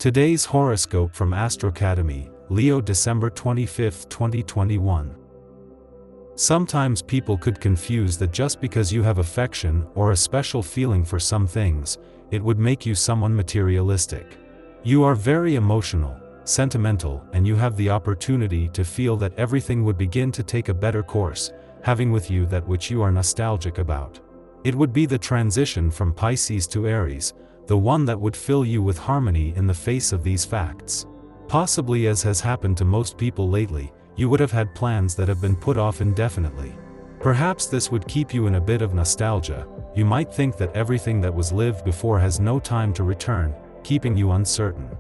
Today's horoscope from Astrocademy, Leo December 25, 2021. Sometimes people could confuse that just because you have affection or a special feeling for some things, it would make you someone materialistic. You are very emotional, sentimental, and you have the opportunity to feel that everything would begin to take a better course, having with you that which you are nostalgic about. It would be the transition from Pisces to Aries, the one that would fill you with harmony in the face of these facts. Possibly, as has happened to most people lately, you would have had plans that have been put off indefinitely. Perhaps this would keep you in a bit of nostalgia. You might think that everything that was lived before has no time to return, keeping you uncertain.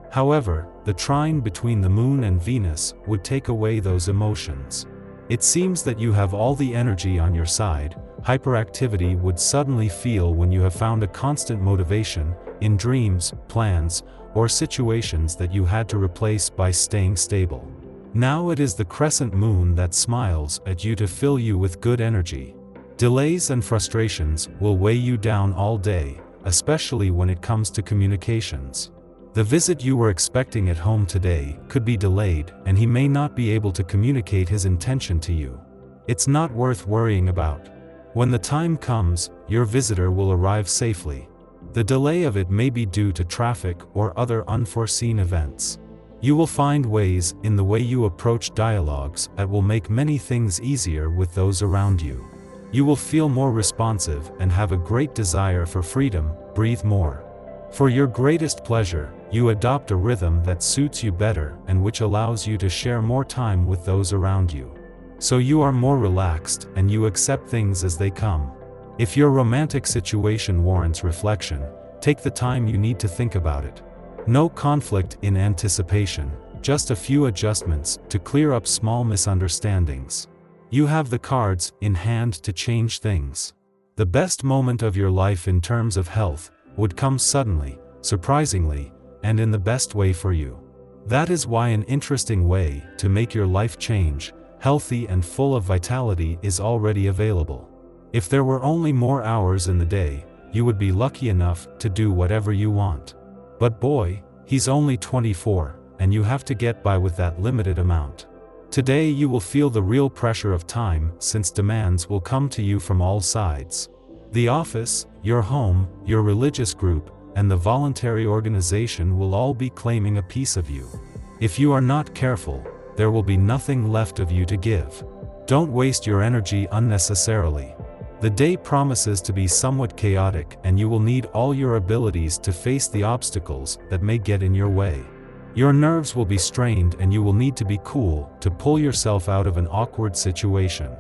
However, the trine between the Moon and Venus would take away those emotions. It seems that you have all the energy on your side. Hyperactivity would suddenly feel when you have found a constant motivation in dreams, plans, or situations that you had to replace by staying stable. Now it is the crescent moon that smiles at you to fill you with good energy. Delays and frustrations will weigh you down all day, especially when it comes to communications. The visit you were expecting at home today could be delayed, and he may not be able to communicate his intention to you. It's not worth worrying about. When the time comes, your visitor will arrive safely. The delay of it may be due to traffic or other unforeseen events. You will find ways in the way you approach dialogues that will make many things easier with those around you. You will feel more responsive and have a great desire for freedom. Breathe more. For your greatest pleasure, you adopt a rhythm that suits you better and which allows you to share more time with those around you. So you are more relaxed and you accept things as they come. If your romantic situation warrants reflection, take the time you need to think about it. No conflict in anticipation, just a few adjustments to clear up small misunderstandings. You have the cards in hand to change things. The best moment of your life in terms of health would come suddenly, surprisingly, and in the best way for you. That is why an interesting way to make your life change, healthy and full of vitality, is already available. If there were only more hours in the day, you would be lucky enough to do whatever you want. But boy, he's only 24, and you have to get by with that limited amount. Today you will feel the real pressure of time, since demands will come to you from all sides. The office, your home, your religious group, and the voluntary organization will all be claiming a piece of you. If you are not careful, there will be nothing left of you to give. Don't waste your energy unnecessarily. The day promises to be somewhat chaotic, and you will need all your abilities to face the obstacles that may get in your way. Your nerves will be strained and you will need to be cool to pull yourself out of an awkward situation.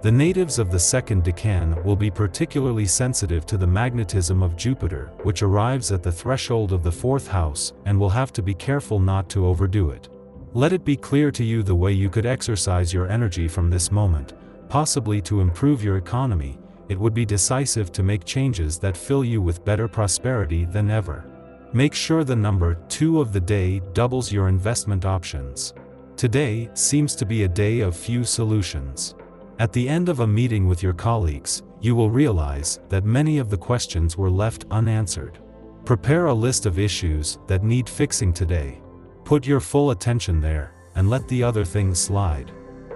The natives of the second decan will be particularly sensitive to the magnetism of Jupiter, which arrives at the threshold of the fourth house, and will have to be careful not to overdo it. Let it be clear to you the way you could exercise your energy from this moment, possibly to improve your economy. It would be decisive to make changes that fill you with better prosperity than ever. Make sure the number 2 of the day doubles your investment options. Today seems to be a day of few solutions. At the end of a meeting with your colleagues, you will realize that many of the questions were left unanswered. Prepare a list of issues that need fixing today. Put your full attention there, and let the other things slide.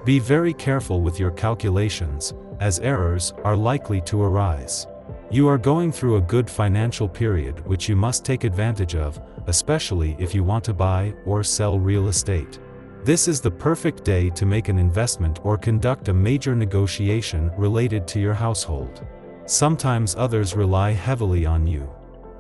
Be very careful with your calculations, as errors are likely to arise. You are going through a good financial period which you must take advantage of, especially if you want to buy or sell real estate. This is the perfect day to make an investment or conduct a major negotiation related to your household. Sometimes others rely heavily on you.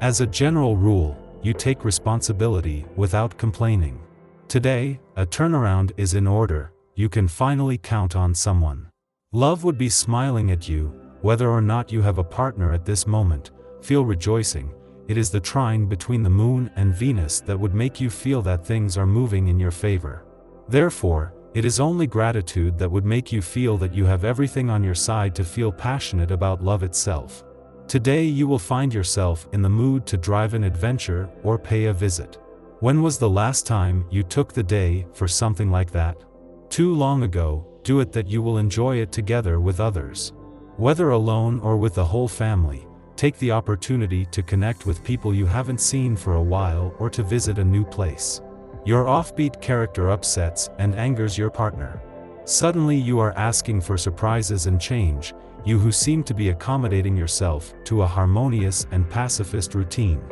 As a general rule, you take responsibility without complaining. Today, a turnaround is in order. You can finally count on someone. Love would be smiling at you, whether or not you have a partner at this moment. Feel rejoicing. It is the trine between the Moon and Venus that would make you feel that things are moving in your favor. Therefore, it is only gratitude that would make you feel that you have everything on your side to feel passionate about love itself. Today you will find yourself in the mood to drive an adventure or pay a visit. When was the last time you took the day for something like that? Too long ago. Do it that you will enjoy it together with others. Whether alone or with the whole family, take the opportunity to connect with people you haven't seen for a while or to visit a new place. Your offbeat character upsets and angers your partner. Suddenly you are asking for surprises and change, you who seem to be accommodating yourself to a harmonious and pacifist routine.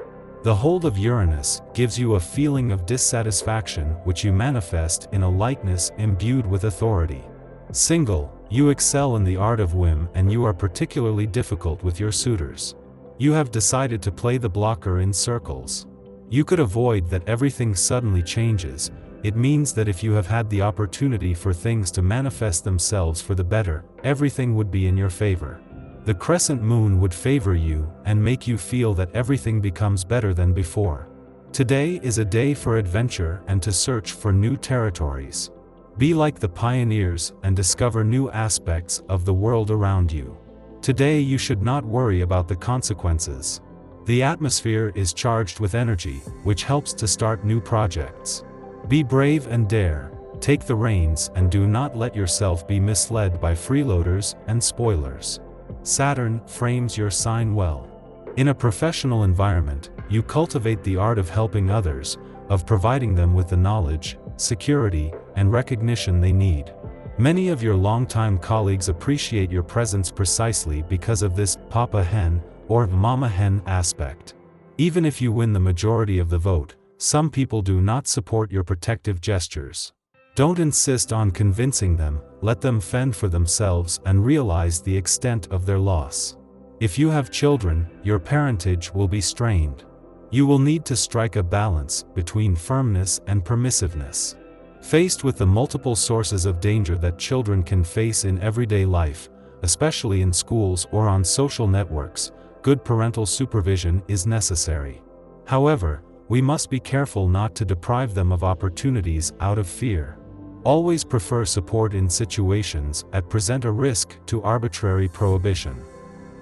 The hold of Uranus gives you a feeling of dissatisfaction which you manifest in a lightness imbued with authority. Single, you excel in the art of whim and you are particularly difficult with your suitors. You have decided to play the blocker in circles. You could avoid that everything suddenly changes. It means that if you have had the opportunity for things to manifest themselves for the better, everything would be in your favor. The crescent moon would favor you and make you feel that everything becomes better than before. Today is a day for adventure and to search for new territories. Be like the pioneers and discover new aspects of the world around you. Today you should not worry about the consequences. The atmosphere is charged with energy, which helps to start new projects. Be brave and dare, take the reins and do not let yourself be misled by freeloaders and spoilers. Saturn frames your sign well. In a professional environment, you cultivate the art of helping others, of providing them with the knowledge, security, and recognition they need. Many of your longtime colleagues appreciate your presence precisely because of this Papa Hen or Mama Hen aspect. Even if you win the majority of the vote, some people do not support your protective gestures. Don't insist on convincing them, let them fend for themselves and realize the extent of their loss. If you have children, your parentage will be strained. You will need to strike a balance between firmness and permissiveness. Faced with the multiple sources of danger that children can face in everyday life, especially in schools or on social networks, good parental supervision is necessary. However, we must be careful not to deprive them of opportunities out of fear. Always prefer support in situations that present a risk to arbitrary prohibition.